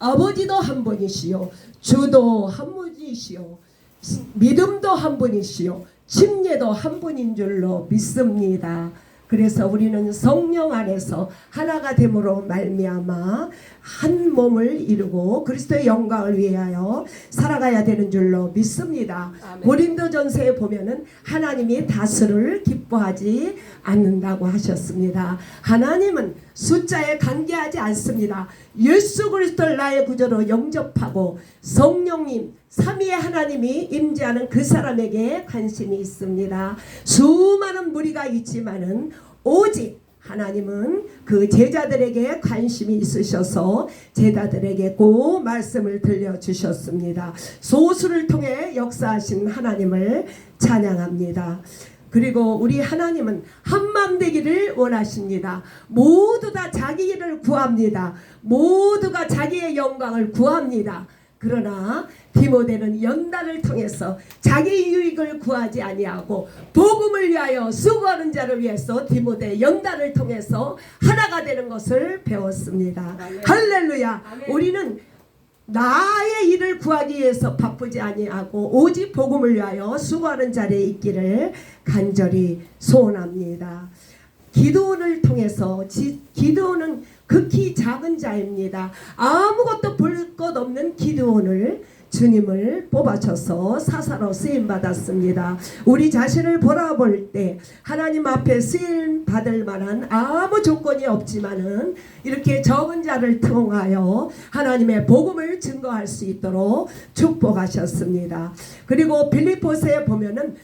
아버지도 한 분이시요 주도 한 분이시요 믿음도 한 분이시요 침례도 한 분인 줄로 믿습니다. 그래서 우리는 성령 안에서 하나가 됨으로 말미암아 한 몸을 이루고 그리스도의 영광을 위하여 살아가야 되는 줄로 믿습니다. 고린도전서에 보면은 하나님이 다수를 기뻐하지 않는다고 하셨습니다. 하나님은 숫자에 관계하지 않습니다. 예수 그리스도를 나의 구주로 영접하고 성령님 삼위의 하나님이 임재하는 그 사람에게 관심이 있습니다. 수많은 무리가 있지만은 오직 하나님은 그 제자들에게 관심이 있으셔서 제자들에게 꼭 말씀을 들려주셨습니다. 소수를 통해 역사하신 하나님을 찬양합니다. 그리고 우리 하나님은 한마음 되기를 원하십니다. 모두 다 자기 일을 구합니다. 모두가 자기의 영광을 구합니다. 그러나 디모데는 연단을 통해서 자기 유익을 구하지 아니하고 복음을 위하여 수고하는 자를 위해서 디모데 연단을 통해서 하나가 되는 것을 배웠습니다. 아멘. 할렐루야. 아멘. 우리는 나의 일을 구하기 위해서 바쁘지 아니하고 오직 복음을 위하여 수고하는 자리에 있기를 간절히 소원합니다. 기도원을 통해서 기도원은 극히 작은 자입니다. 아무것도 볼 것 없는 기도원을 주님을 뽑아줘서 사사로 쓰임받았습니다. 우리 자신을 돌아볼 때 하나님 앞에 쓰임받을 만한 아무 조건이 없지만은 이렇게 적은 자를 통하여 하나님의 복음을 증거할 수 있도록 축복하셨습니다. 그리고 빌립보서에 보면은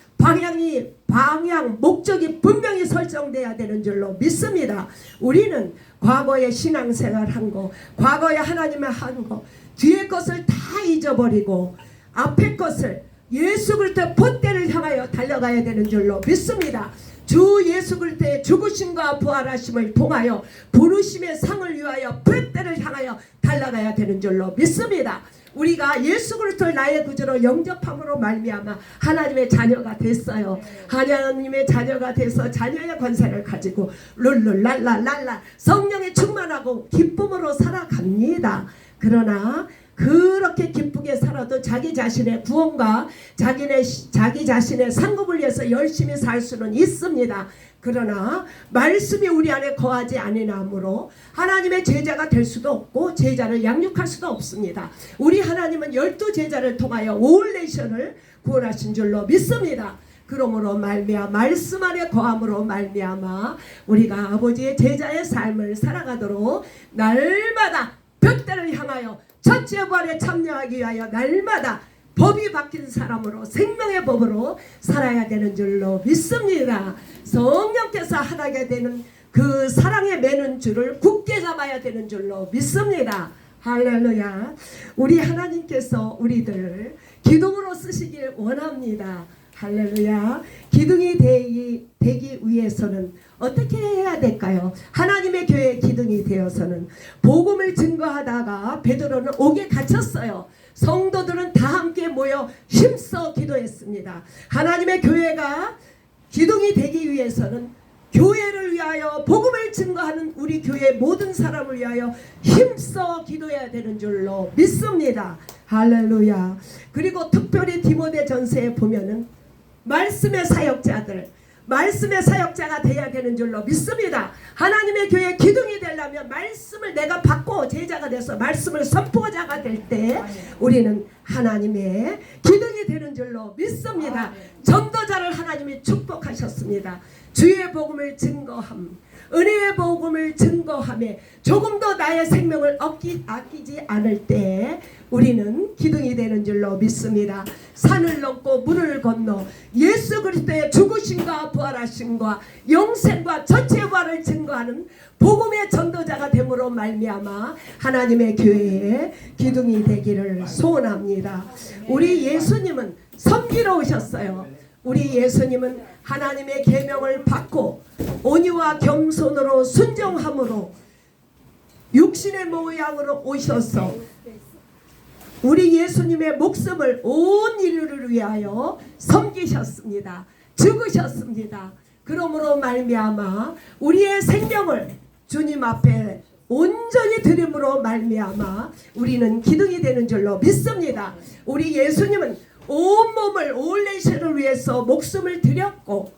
방향, 목적이 분명히 설정돼야 되는 줄로 믿습니다. 우리는 과거의 신앙생활 한 거, 과거의 하나님의 한 거, 뒤의 것을 다 잊어버리고 앞의 것을 예수 그리스도의 본때를 향하여 달려가야 되는 줄로 믿습니다. 주 예수 그리스도의 죽으심과 부활하심을 통하여 부르심의 상을 위하여 본때를 향하여 달려가야 되는 줄로 믿습니다. 우리가 예수 그리스도를 나의 구주로 영접함으로 말미암아 하나님의 자녀가 됐어요. 하나님의 자녀가 돼서 자녀의 권세를 가지고 룰룰랄랄랄라 성령에 충만하고 기쁨으로 살아갑니다. 그러나 그렇게 기쁘게 살아도 자기 자신의 구원과 자기 자신의 상급을 위해서 열심히 살 수는 있습니다. 그러나 말씀이 우리 안에 거하지 아니하므로 하나님의 제자가 될 수도 없고 제자를 양육할 수도 없습니다. 우리 하나님은 12제자를 통하여 올 내션을 구원하신 줄로 믿습니다. 그러므로 말미암아 말씀 안에 거함으로 말미암아 우리가 아버지의 제자의 삶을 살아가도록 날마다 벽대를 향하여 첫째 부활에 참여하기 위하여 날마다 법이 바뀐 사람으로 생명의 법으로 살아야 되는 줄로 믿습니다. 성령께서 하나게 되는 그 사랑에 매는 줄을 굳게 잡아야 되는 줄로 믿습니다. 할렐루야. 우리 하나님께서 우리들 기둥으로 쓰시길 원합니다. 할렐루야. 기둥이 되기 위해서는 어떻게 해야 될까요? 하나님의 교회의 기둥이 되어서는 복음을 증거하다가 베드로는 옥에 갇혔어요. 성도들은 다 함께 모여 힘써 기도했습니다. 하나님의 교회가 기둥이 되기 위해서는 교회를 위하여 복음을 증거하는 우리 교회 모든 사람을 위하여 힘써 기도해야 되는 줄로 믿습니다. 할렐루야. 그리고 특별히 디모데전서에 보면은 말씀의 사역자가 돼야 되는 줄로 믿습니다. 하나님의 교회 기둥이 되려면 말씀을 내가 받고 제자가 돼서 말씀을 선포자가 될 때 우리는 하나님의 기둥이 되는 줄로 믿습니다. 전도자를 하나님이 축복하셨습니다. 주의 복음을 증거함, 은혜의 복음을 증거함에 조금도 나의 생명을 아끼지 않을 때 우리는 기둥이 되는 줄로 믿습니다. 산을 넘고 물을 건너 예수 그리스도의 죽으심과 부활하심과 영생과 전체 부활을 증거하는 복음의 전도자가 됨으로 말미암아 하나님의 교회에 기둥이 되기를 소원합니다. 우리 예수님은 섬기러 오셨어요. 우리 예수님은 하나님의 계명을 받고 온유와 겸손으로 순종함으로 육신의 모양으로 오셔서 우리 예수님의 목숨을 온 인류를 위하여 섬기셨습니다. 죽으셨습니다. 그러므로 말미암아 우리의 생명을 주님 앞에 온전히 드림으로 말미암아 우리는 기둥이 되는 줄로 믿습니다. 우리 예수님은 온몸을 올레시를 위해서 목숨을 드렸고,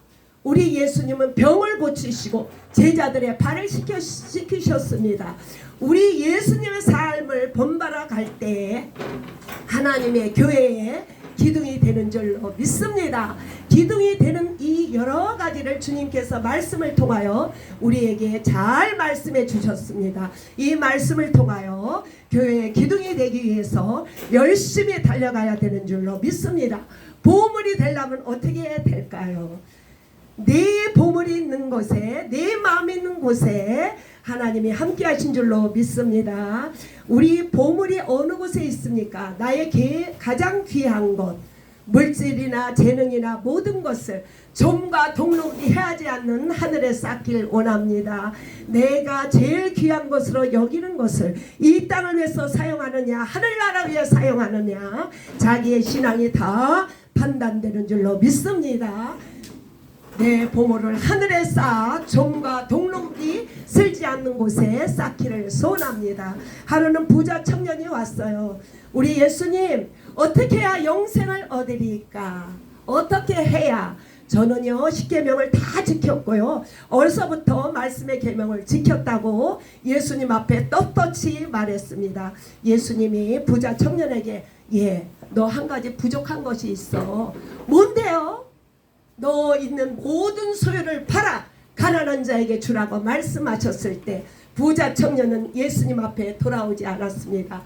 우리 예수님은 병을 고치시고 제자들의 발을 씻기셨습니다. 우리 예수님의 삶을 본받아 갈 때에 하나님의 교회에 기둥이 되는 줄로 믿습니다. 기둥이 되는 이 여러 가지를 주님께서 말씀을 통하여 우리에게 잘 말씀해 주셨습니다. 이 말씀을 통하여 교회의 기둥이 되기 위해서 열심히 달려가야 되는 줄로 믿습니다. 보물이 되려면 어떻게 해야 될까요? 내 보물이 있는 곳에, 내 마음이 있는 곳에 하나님이 함께 하신 줄로 믿습니다. 우리 보물이 어느 곳에 있습니까? 나의 가장 귀한 것, 물질이나 재능이나 모든 것을 좀과 동록이 해하지 않는 하늘에 쌓길 원합니다. 내가 제일 귀한 것으로 여기는 것을 이 땅을 위해서 사용하느냐, 하늘나라 위해 사용하느냐, 자기의 신앙이 다 판단되는 줄로 믿습니다. 내 보물을 하늘에 쌓아 종과 동록이 쓸지 않는 곳에 쌓기를 소원합니다. 하루는 부자 청년이 왔어요. 우리 예수님, 어떻게 해야 영생을 얻으리까? 어떻게 해야? 저는요 10계명을 다 지켰고요, 어려서부터 말씀의 계명을 지켰다고 예수님 앞에 떳떳이 말했습니다. 예수님이 부자 청년에게, 너 한 가지 부족한 것이 있어. 뭔데요? 너 있는 모든 소유를 팔아 가난한 자에게 주라고 말씀하셨을 때 부자 청년은 예수님 앞에 돌아오지 않았습니다.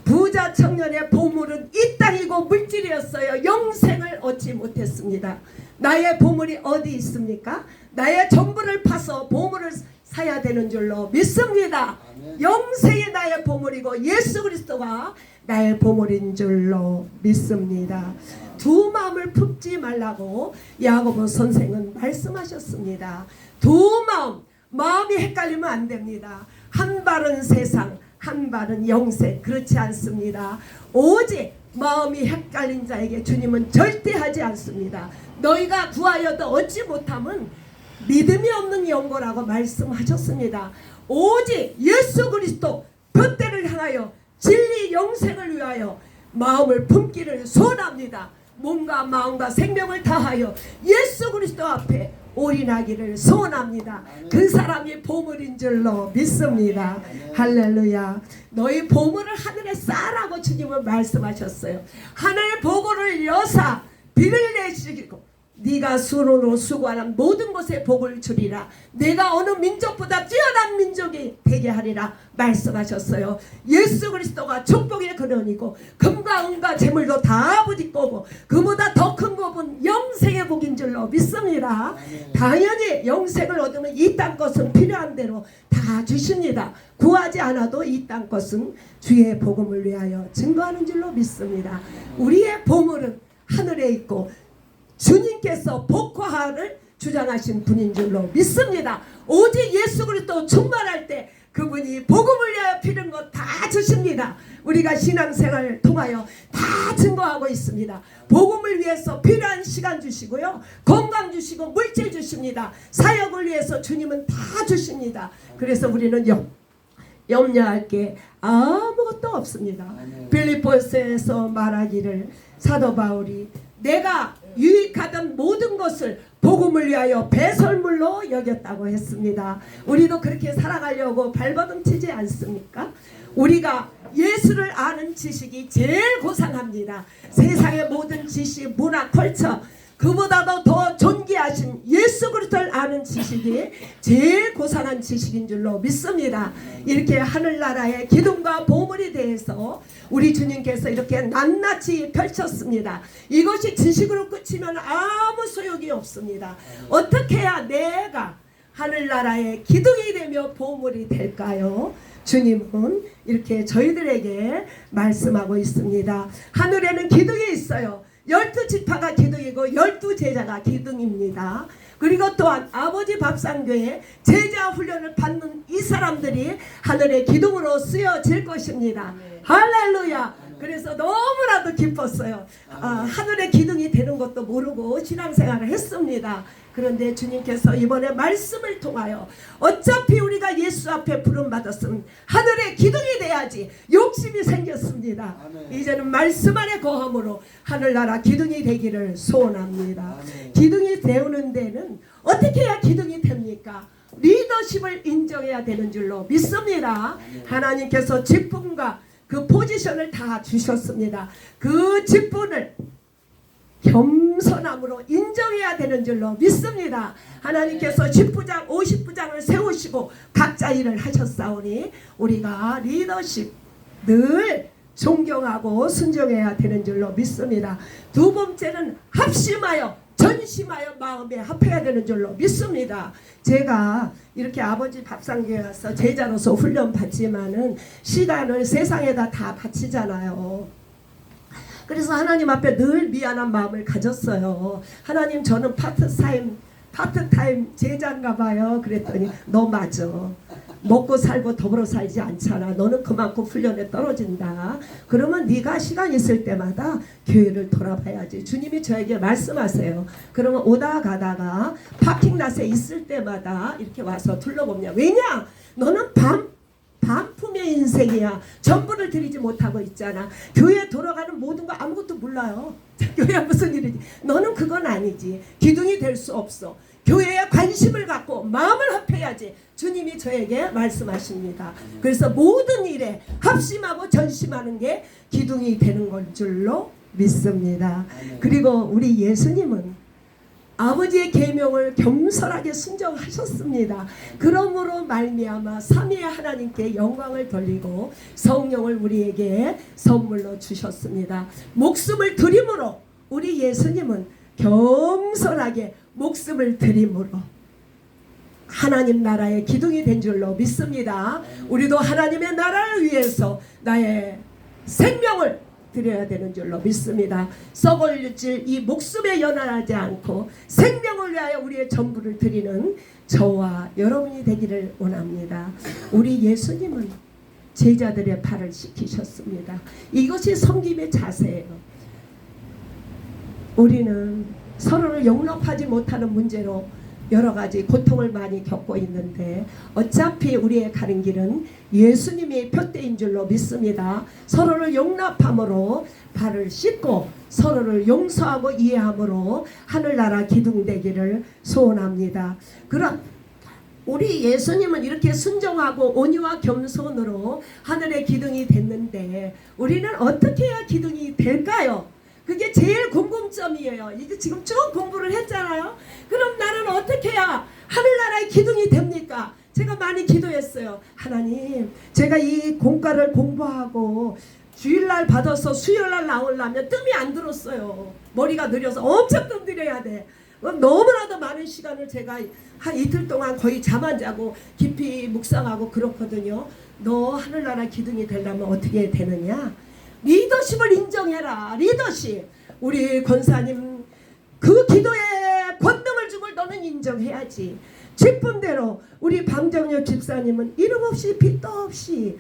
부자 청년의 보물은 이 땅이고 물질이었어요. 영생을 얻지 못했습니다. 나의 보물이 어디 있습니까? 나의 전부를 파서 보물을 사야 되는 줄로 믿습니다. 영생이 나의 보물이고 예수 그리스도가 나의 보물인 줄로 믿습니다. 두 마음을 품지 말라고 야고보 선생은 말씀하셨습니다. 두 마음이 헷갈리면 안 됩니다. 한 발은 세상, 한 발은 영생. 그렇지 않습니다. 오직 마음이 헷갈린 자에게 주님은 절대 하지 않습니다. 너희가 구하여도 얻지 못함은 믿음이 없는 영고라고 말씀하셨습니다. 오직 예수 그리스도 푯대를 향하여 진리 영생을 위하여 마음을 품기를 소원합니다. 몸과 마음과 생명을 다하여 예수 그리스도 앞에 올인하기를 소원합니다. 그 사람이 보물인 줄로 믿습니다. 할렐루야. 너희 보물을 하늘에 쌓으라고 주님은 말씀하셨어요. 하늘 보고를 여사 비를 내시고 네가 수로로 수고하는 모든 것에 복을 주리라. 내가 어느 민족보다 뛰어난 민족이 되게 하리라 말씀하셨어요. 예수 그리스도가 축복의 근원이고 금과 은과 재물도 다 아버지 거고 그보다 더 큰 복은 영생의 복인 줄로 믿습니다. 당연히 영생을 얻으면 이 땅 것은 필요한 대로 다 주십니다. 구하지 않아도 이 땅 것은 주의 복음을 위하여 증거하는 줄로 믿습니다. 우리의 보물은 하늘에 있고 주님께서 복화를 주장하신 분인 줄로 믿습니다. 오직 예수 그리스도 충만할 때 그분이 복음을 위하여 필요한 것 다 주십니다. 우리가 신앙생활을 통하여 다 증거하고 있습니다. 복음을 위해서 필요한 시간 주시고요, 건강 주시고 물질 주십니다. 사역을 위해서 주님은 다 주십니다. 그래서 우리는 염려할 게 아무것도 없습니다. 빌립보서에서 말하기를 사도 바울이 내가 유익하던 모든 것을 복음을 위하여 배설물로 여겼다고 했습니다. 우리도 그렇게 살아가려고 발버둥 치지 않습니까? 우리가 예수를 아는 지식이 제일 고상합니다. 세상의 모든 지식, 문화, 컬처 그보다도 더 존귀하신 예수 그리스도를 아는 지식이 제일 고상한 지식인 줄로 믿습니다. 이렇게 하늘나라의 기둥과 보물에 대해서 우리 주님께서 이렇게 낱낱이 펼쳤습니다. 이것이 지식으로 끝이면 아무 소용이 없습니다. 어떻게 해야 내가 하늘나라의 기둥이 되며 보물이 될까요? 주님은 이렇게 저희들에게 말씀하고 있습니다. 하늘에는 기둥이 있어요. 12지파가 기둥이고 12제자가 기둥입니다. 그리고 또한 아버지 밥상교에 제자 훈련을 받는 이 사람들이 하늘의 기둥으로 쓰여질 것입니다. 할렐루야. 그래서 너무나도 기뻤어요. 하늘의 기둥이 되는 것도 모르고 신앙생활을 했습니다. 그런데 주님께서 이번에 말씀을 통하여 어차피 우리가 예수 앞에 부름받았으면 하늘의 기둥이 돼야지 욕심이 생겼습니다. 아멘. 이제는 말씀 안에 거함으로 하늘나라 기둥이 되기를 소원합니다. 아멘. 기둥이 되는 데는 어떻게 해야 기둥이 됩니까? 리더십을 인정해야 되는 줄로 믿습니다. 아멘. 하나님께서 직분과 그 포지션을 다 주셨습니다. 그 직분을 겸손함으로 인정해야 되는 줄로 믿습니다. 하나님께서 10부장 50부장을 세우시고 각자 일을 하셨사오니 우리가 리더십 늘 존경하고 순종해야 되는 줄로 믿습니다. 두 번째는 합심하여 전심하여 마음에 합해야 되는 줄로 믿습니다. 제가 이렇게 아버지 밥상교에 와서 제자로서 훈련 받지만은 시간을 세상에다 다 바치잖아요. 그래서 하나님 앞에 늘 미안한 마음을 가졌어요. 하나님, 저는 파트타임 제자인가 봐요. 그랬더니 너 맞아. 먹고 살고 더불어 살지 않잖아. 너는 그만큼 훈련에 떨어진다. 그러면 네가 시간 있을 때마다 교회를 돌아봐야지. 주님이 저에게 말씀하세요. 그러면 오다 가다가 파킹랏에 있을 때마다 이렇게 와서 둘러봅니다. 왜냐? 너는 반품의 인생이야. 전부를 드리지 못하고 있잖아. 교회 돌아가는 모든 거 아무것도 몰라요. 교회가 무슨 일이지? 너는 그건 아니지. 기둥이 될 수 없어. 교회에 관심을 갖고 마음을 합해야지. 주님이 저에게 말씀하십니다. 그래서 모든 일에 합심하고 전심하는 게 기둥이 되는 건 줄로 믿습니다. 그리고 우리 예수님은 아버지의 계명을 겸손하게 순종하셨습니다. 그러므로 말미암아 삼위의 하나님께 영광을 돌리고 성령을 우리에게 선물로 주셨습니다. 목숨을 드림으로 우리 예수님은 겸손하게 목숨을 드림으로 하나님 나라의 기둥이 된 줄로 믿습니다. 우리도 하나님의 나라를 위해서 나의 생명을 드려야 되는 줄로 믿습니다. 썩어질 이 목숨에 연연하지 않고 생명을 위하여 우리의 전부를 드리는 저와 여러분이 되기를 원합니다. 우리 예수님은 제자들의 발을 씻기셨습니다. 이것이 섬김의 자세예요. 우리는 서로를 용납하지 못하는 문제로 여러 가지 고통을 많이 겪고 있는데 어차피 우리의 가는 길은 예수님의 표대인 줄로 믿습니다. 서로를 용납함으로 발을 씻고 서로를 용서하고 이해함으로 하늘나라 기둥 되기를 소원합니다. 그럼 우리 예수님은 이렇게 순종하고 온유와 겸손으로 하늘의 기둥이 됐는데 우리는 어떻게 해야 기둥이 될까요? 그게 제일 궁금점이에요. 이게 지금 쭉 공부를 했잖아요. 그럼 나는 어떻게 해야 하늘나라의 기둥이 됩니까? 제가 많이 기도했어요. 하나님, 제가 이 공과를 공부하고 주일날 받아서 수요일날 나오려면 뜸이 안 들었어요. 머리가 느려서 엄청 뜸들여야 돼. 너무나도 많은 시간을 제가 한 이틀 동안 거의 잠 안 자고 깊이 묵상하고 그렇거든요. 너 하늘나라 기둥이 되려면 어떻게 되느냐? 리더십을 인정해라. 리더십. 우리 권사님 그 기도에 권능을 준 걸 너는 인정해야지. 직분대로 우리 방정엽 집사님은 이름 없이 빚도 없이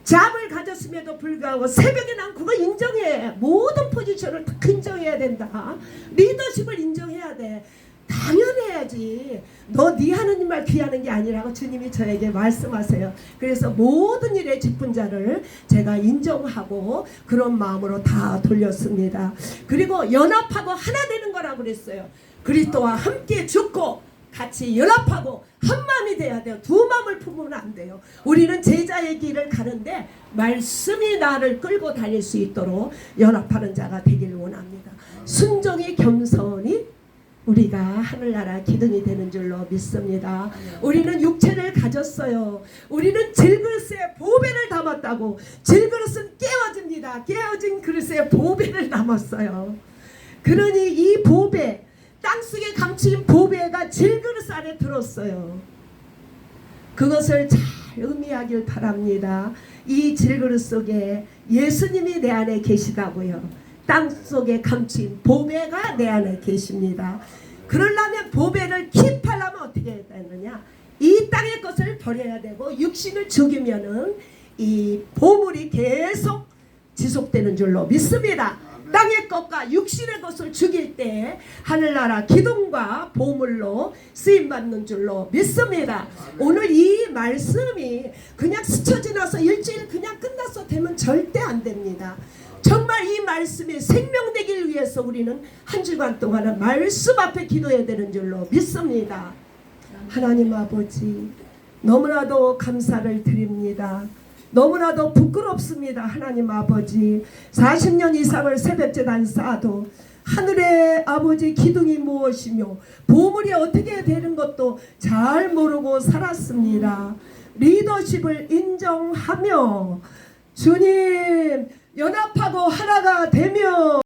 잠을 가졌음에도 불구하고 새벽에 난 그거 인정해. 모든 포지션을 다 인정해야 된다. 리더십을 인정해야 돼. 당연해야지. 너 네 하느님 말 귀하는 게 아니라고 주님이 저에게 말씀하세요. 그래서 모든 일의 직분자를 제가 인정하고 그런 마음으로 다 돌렸습니다. 그리고 연합하고 하나 되는 거라고 그랬어요. 그리스도와 함께 죽고 같이 연합하고 한 마음이 돼야 돼요. 두 마음을 품으면 안 돼요. 우리는 제자의 길을 가는데 말씀이 나를 끌고 다닐 수 있도록 연합하는 자가 되기를 원합니다. 순종의 겸손이 우리가 하늘나라 기둥이 되는 줄로 믿습니다. 우리는 육체를 가졌어요. 우리는 질그릇에 보배를 담았다고. 질그릇은 깨어집니다. 깨어진 그릇에 보배를 담았어요. 그러니 이 보배, 땅속에 감추인 보배가 질그릇 안에 들었어요. 그것을 잘 의미하길 바랍니다. 이 질그릇 속에 예수님이 내 안에 계시다고요. 땅속에 감춘 보배가 내 안에 계십니다. 그러려면 보배를 킵하려면 어떻게 해야 되느냐? 이 땅의 것을 버려야 되고 육신을 죽이면은 이 보물이 계속 지속되는 줄로 믿습니다. 땅의 것과 육신의 것을 죽일 때 하늘나라 기둥과 보물로 쓰임받는 줄로 믿습니다. 오늘 이 말씀이 그냥 스쳐 지나서 일주일 그냥 끝나서 되면 절대 안 됩니다. 정말 이 말씀이 생명되길 위해서 우리는 한 주간 동안은 말씀 앞에 기도해야 되는 줄로 믿습니다. 하나님 아버지, 너무나도 감사를 드립니다. 너무나도 부끄럽습니다. 하나님 아버지, 40년 이상을 새벽제단 쌓아도 하늘의 아버지 기둥이 무엇이며 보물이 어떻게 되는 것도 잘 모르고 살았습니다. 리더십을 인정하며 주님 연합하고 하나가 되며